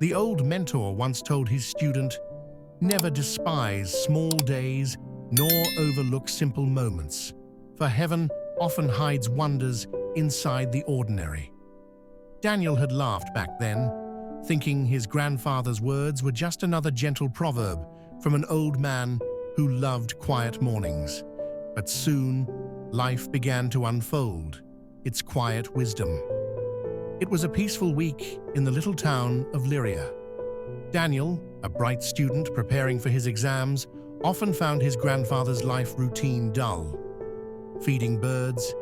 The old mentor once told his student, "Never despise small days, nor overlook simple moments, for heaven often hides wonders inside the ordinary." Daniel had laughed back then, thinking his grandfather's words were just another gentle proverb from an old man who loved quiet mornings. But soon, life began to unfold its quiet wisdom. It was a peaceful week in the little town of Lyria. Daniel, a bright student preparing for his exams, often found his grandfather's life routine dull. Feeding birds,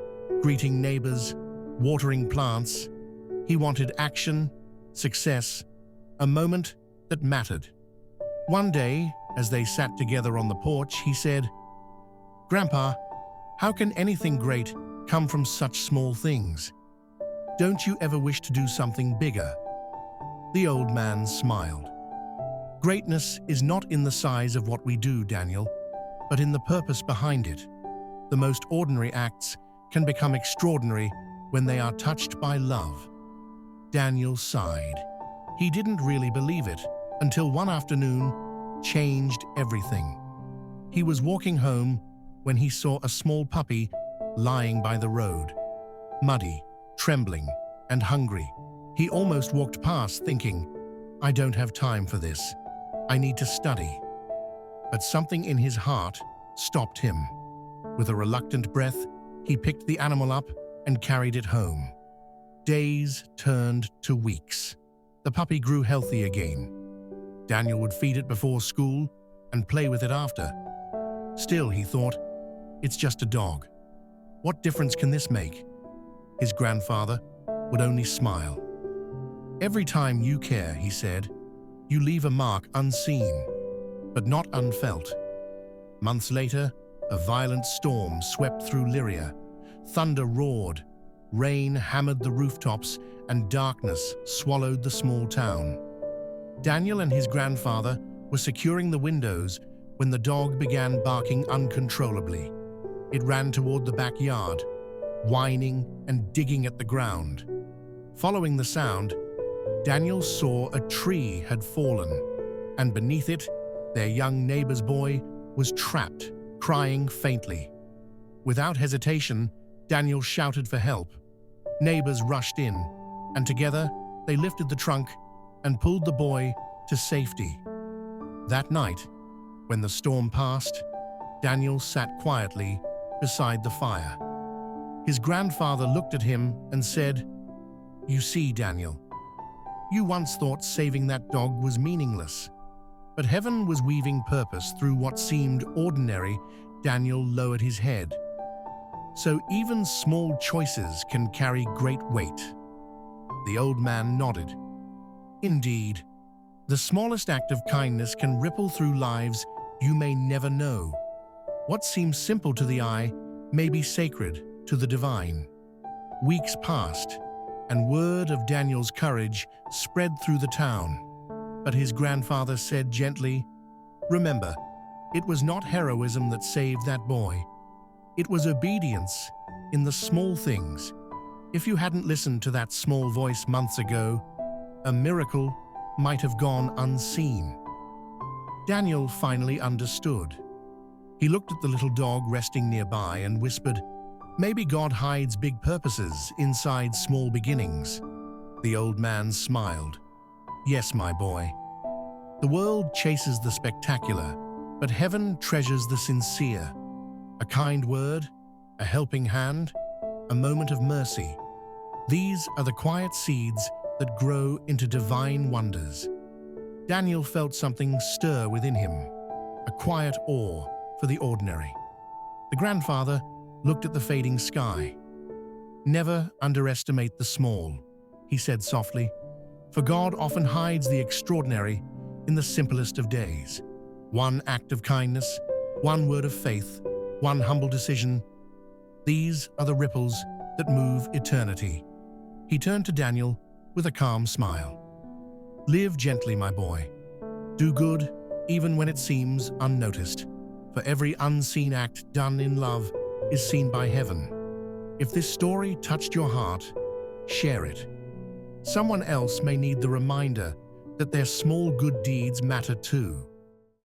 greeting neighbors, watering plants, he wanted action, success, a moment that mattered. One day, as they sat together on the porch, he said, "Grandpa, how can anything great come from such small things? Don't you ever wish to do something bigger?" The old man smiled. "Greatness is not in the size of what we do, Daniel, but in the purpose behind it. The most ordinary acts can become extraordinary when they are touched by love." Daniel sighed. He didn't really believe it until one afternoon changed everything. He was walking home when he saw a small puppy lying by the road, muddy, trembling, and hungry. He almost walked past thinking, "I don't have time for this. I need to study." But something in his heart stopped him. With a reluctant breath, he picked the animal up and carried it home. Days turned to weeks. The puppy grew healthy again. Daniel would feed it before school and play with it after. Still, he thought, "It's just a dog. What difference can this make?" His grandfather would only smile. "Every time you care," he said, "you leave a mark unseen, but not unfelt." Months later, a violent storm swept through Lyria. Thunder roared, rain hammered the rooftops, and darkness swallowed the small town. Daniel and his grandfather were securing the windows when the dog began barking uncontrollably. It ran toward the backyard, whining and digging at the ground. Following the sound, Daniel saw a tree had fallen, and beneath it, their young neighbor's boy was trapped, crying faintly. Without hesitation, Daniel shouted for help. Neighbors rushed in, and together they lifted the trunk and pulled the boy to safety. That night, when the storm passed, Daniel sat quietly beside the fire. His grandfather looked at him and said, "You see, Daniel, you once thought saving that dog was meaningless, but heaven was weaving purpose through what seemed ordinary." Daniel lowered his head. "So even small choices can carry great weight." The old man nodded. "Indeed, the smallest act of kindness can ripple through lives you may never know. What seems simple to the eye may be sacred to the divine." Weeks passed, and word of Daniel's courage spread through the town. But his grandfather said gently, "Remember, it was not heroism that saved that boy. It was obedience in the small things. If you hadn't listened to that small voice months ago, a miracle might have gone unseen." Daniel finally understood. He looked at the little dog resting nearby and whispered, "Maybe God hides big purposes inside small beginnings." The old man smiled. "Yes, my boy. The world chases the spectacular, but heaven treasures the sincere. A kind word, a helping hand, a moment of mercy. These are the quiet seeds that grow into divine wonders." Daniel felt something stir within him, a quiet awe for the ordinary. The grandfather looked at the fading sky. "Never underestimate the small," he said softly, "for God often hides the extraordinary in the simplest of days. One act of kindness, one word of faith, one humble decision. These are the ripples that move eternity." He turned to Daniel with a calm smile. "Live gently, my boy. Do good even when it seems unnoticed, for every unseen act done in love is seen by heaven. If this story touched your heart, share it. Someone else may need the reminder that their small good deeds matter too.